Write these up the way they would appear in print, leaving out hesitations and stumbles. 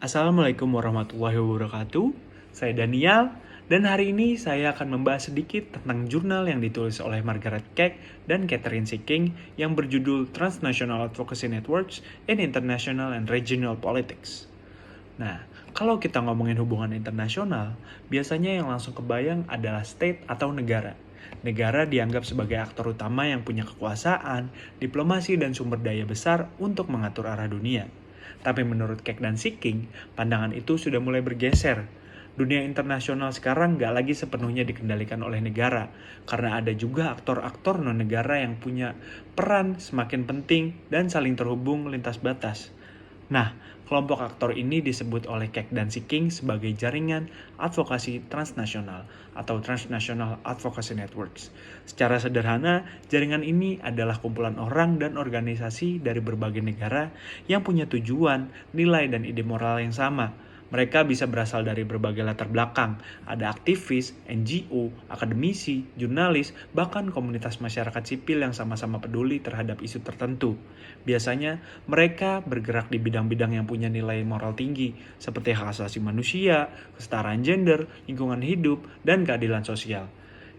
Assalamualaikum warahmatullahi wabarakatuh. Saya Daniel dan hari ini saya akan membahas sedikit tentang jurnal yang ditulis oleh Margaret Keck dan Catherine Seeking yang berjudul Transnational Advocacy Networks in International and Regional Politics. Nah, kalau kita ngomongin hubungan internasional, biasanya yang langsung kebayang adalah state atau negara. Negara dianggap sebagai aktor utama yang punya kekuasaan, diplomasi, dan sumber daya besar untuk mengatur arah dunia. Tapi menurut Keck dan Seeking, pandangan itu sudah mulai bergeser. Dunia internasional sekarang nggak lagi sepenuhnya dikendalikan oleh negara, karena ada juga aktor-aktor non-negara yang punya peran semakin penting dan saling terhubung lintas batas. Nah, kelompok aktor ini disebut oleh Keck dan Seeking sebagai jaringan advokasi transnasional atau Transnational Advocacy Networks. Secara sederhana, jaringan ini adalah kumpulan orang dan organisasi dari berbagai negara yang punya tujuan, nilai, dan ide moral yang sama. Mereka bisa berasal dari berbagai latar belakang. Ada aktivis, NGO, akademisi, jurnalis, bahkan komunitas masyarakat sipil yang sama-sama peduli terhadap isu tertentu. Biasanya, mereka bergerak di bidang-bidang yang punya nilai moral tinggi, seperti hak asasi manusia, kesetaraan gender, lingkungan hidup, dan keadilan sosial.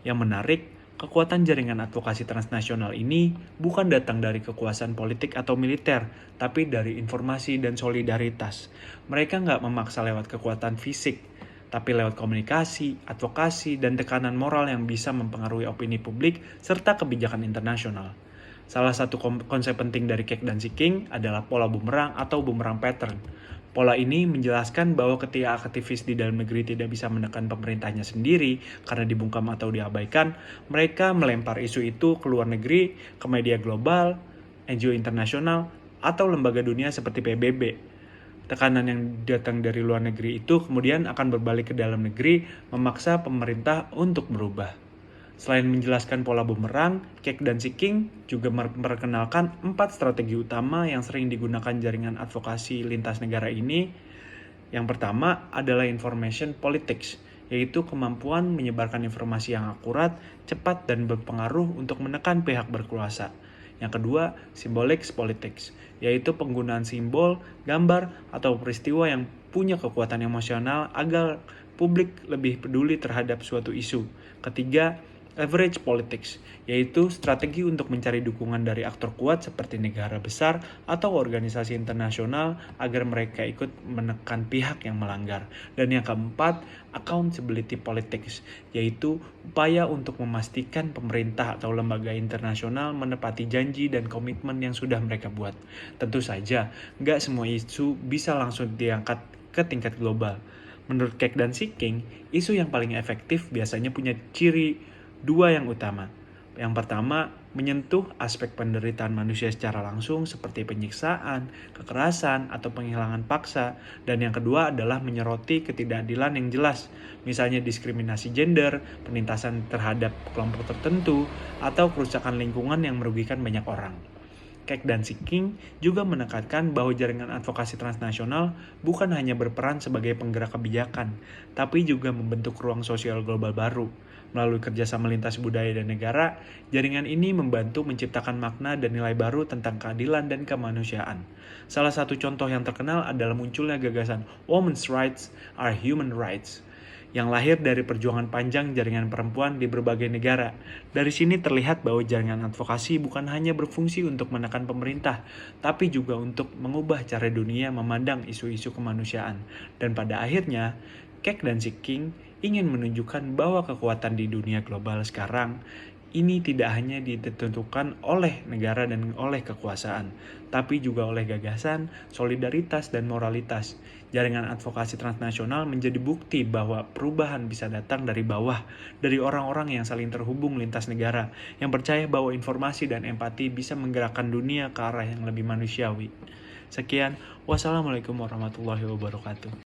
Yang menarik, kekuatan jaringan advokasi transnasional ini bukan datang dari kekuasaan politik atau militer, tapi dari informasi dan solidaritas. Mereka nggak memaksa lewat kekuatan fisik, tapi lewat komunikasi, advokasi, dan tekanan moral yang bisa mempengaruhi opini publik serta kebijakan internasional. Salah satu konsep penting dari Keck dan Seeking adalah pola bumerang atau bumerang pattern. Pola ini menjelaskan bahwa ketika aktivis di dalam negeri tidak bisa menekan pemerintahnya sendiri karena dibungkam atau diabaikan, mereka melempar isu itu ke luar negeri, ke media global, NGO internasional, atau lembaga dunia seperti PBB. Tekanan yang datang dari luar negeri itu kemudian akan berbalik ke dalam negeri, memaksa pemerintah untuk berubah. Selain menjelaskan pola bumerang, Keck dan Seeking juga memperkenalkan 4 strategi utama yang sering digunakan jaringan advokasi lintas negara ini. Yang pertama adalah information politics, yaitu kemampuan menyebarkan informasi yang akurat, cepat, dan berpengaruh untuk menekan pihak berkuasa. Yang kedua, symbolic politics, yaitu penggunaan simbol, gambar, atau peristiwa yang punya kekuatan emosional agar publik lebih peduli terhadap suatu isu. Ketiga, leverage politics, yaitu strategi untuk mencari dukungan dari aktor kuat seperti negara besar atau organisasi internasional agar mereka ikut menekan pihak yang melanggar. Dan yang keempat, accountability politics, yaitu upaya untuk memastikan pemerintah atau lembaga internasional menepati janji dan komitmen yang sudah mereka buat. Tentu saja, nggak semua isu bisa langsung diangkat ke tingkat global. Menurut Keck dan Seeking, isu yang paling efektif biasanya punya ciri dua yang utama. Yang pertama, menyentuh aspek penderitaan manusia secara langsung seperti penyiksaan, kekerasan, atau penghilangan paksa. Dan yang kedua adalah menyoroti ketidakadilan yang jelas, misalnya diskriminasi gender, penindasan terhadap kelompok tertentu, atau kerusakan lingkungan yang merugikan banyak orang. Keck dan Seeking juga menekankan bahwa jaringan advokasi transnasional bukan hanya berperan sebagai penggerak kebijakan, tapi juga membentuk ruang sosial global baru. Melalui kerjasama lintas budaya dan negara, jaringan ini membantu menciptakan makna dan nilai baru tentang keadilan dan kemanusiaan. Salah satu contoh yang terkenal adalah munculnya gagasan Women's Rights are Human Rights, yang lahir dari perjuangan panjang jaringan perempuan di berbagai negara. Dari sini terlihat bahwa jaringan advokasi bukan hanya berfungsi untuk menekan pemerintah, tapi juga untuk mengubah cara dunia memandang isu-isu kemanusiaan. Dan pada akhirnya, Keck dan Seeking ingin menunjukkan bahwa kekuatan di dunia global sekarang ini tidak hanya ditentukan oleh negara dan oleh kekuasaan, tapi juga oleh gagasan, solidaritas, dan moralitas. Jaringan advokasi transnasional menjadi bukti bahwa perubahan bisa datang dari bawah, dari orang-orang yang saling terhubung lintas negara, yang percaya bahwa informasi dan empati bisa menggerakkan dunia ke arah yang lebih manusiawi. Sekian, wassalamualaikum warahmatullahi wabarakatuh.